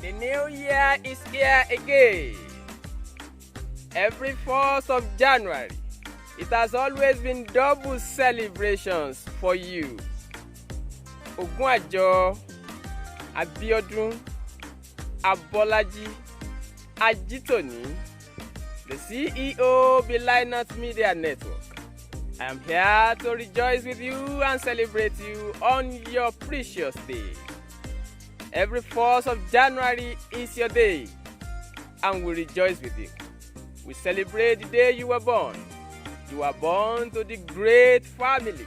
The new year is here again. Every 4th of January, it has always been double celebrations for you. Ogunàjọ, Abiodun, Abolaji, Ajitoni, the CEO of Linus Media Network. I am here to rejoice with you and celebrate you on your precious day. Every 4th of January is your day, and we rejoice with you. We celebrate the day you were born. You were born to the great family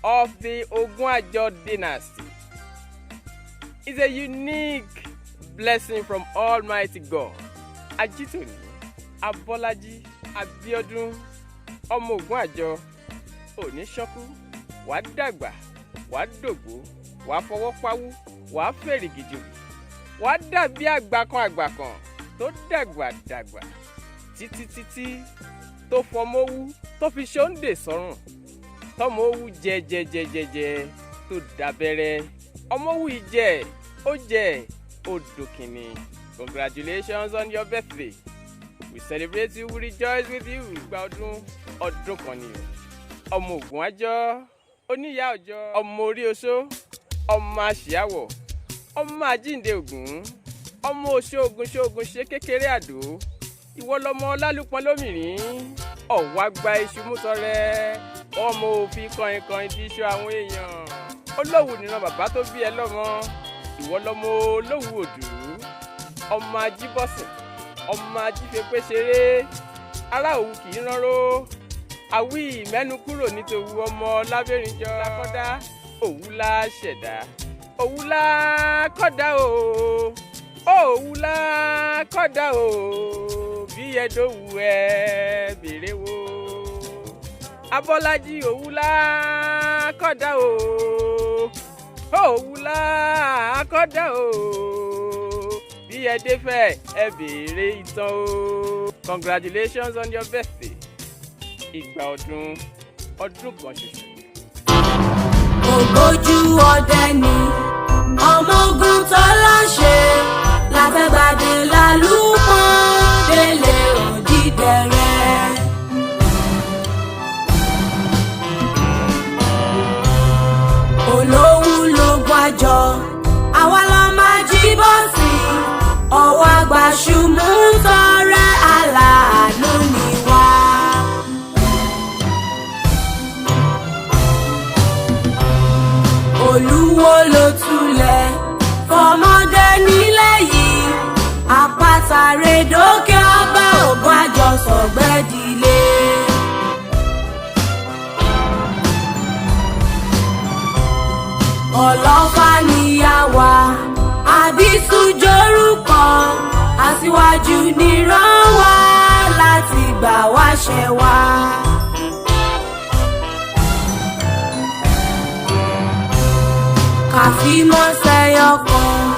of the Ogunàjọ dynasty. It's a unique blessing from Almighty God. Ajitoni, Abolaji, Abiodun, ọmọ Ogunàjọ, ò ní ṣọ́kú, wàá dàgbà, wàá dògbó, wàá fọwọ́ pawú, wàá fèrègì jòbì, wàá dàbí àgbà kan tó dàgbà títí tó fọmọ́wú tó fi ṣóńdè sọ́rùn, tọmọ́wú jẹ tó dábẹ́rẹ́, ọmọ́wú yìí jẹ ó dòkìnì. Congratulations on your birthday. We celebrate you, we rejoice with you. Ìgbà ọdún kan ni o. Ọmọ Ogunàjọ, oníyá ọjọ́, ọmọ orí oṣó, ọmọ àṣìyàwọ̀, ọmọ àjíǹde Ògún, ọmọ oṣoògùn ṣe kékeré àdó. Ìwọ lọmọ lálùpọ̀ lómìnirin, ọ̀wá gba iṣu mú tọrẹ, ọmọ òfin kọ̀ìnkọ̀ìn di iṣu àwọn èèyàn. Olówù nìran bàbá tó bí ẹ lọ́mọ, ìwọ lọmọ Olówù Òdù, ọmọ Ajíbọ̀sìn, ọmọ ajífẹ́pẹ́ ṣeré, ará Òwu kì í ránró, àwí ìmẹ́nu kúrò nítòwú ọmọ lábẹ́rìnjọ lákọ́dá, Òwu la ṣẹ̀dá, Òwu la kọ́dá o, Òwu la kọ́dá o, bí ẹ̀dọ́wù ẹ bèrè wo. Abọ́lájí Òwu la kọ́dá o, Òwu la kọ́dá o, bí ẹ dé fẹ́ ẹ béèrè ìtàn o. Congratulations on your birthday. Ìgbà ọdún kan ṣoṣo. Ògbójú ọdẹ ni ọmọ ogun tó láṣẹ láfẹ́gbàdé lálùpọ̀ délé òdìdẹrẹ́. Olówù l'Ògùnàjọ, àwa la máa jí bọ́sì, ọwọ́ àgbàṣùmù tọrẹ aláàánú ni wá. Olúwo ló túlẹ̀ fọmọdé nílẹ̀ yìí, àpáta rèdókè ọba Ògùnàjọ sọ̀gbẹ́dìlé. Ọlọ́fà níyàwá àbísú jórúkọ, aṣíwájú nìran wá láti gbà wá ṣẹ wá. Kàfímọ́ sẹ́yọ kan.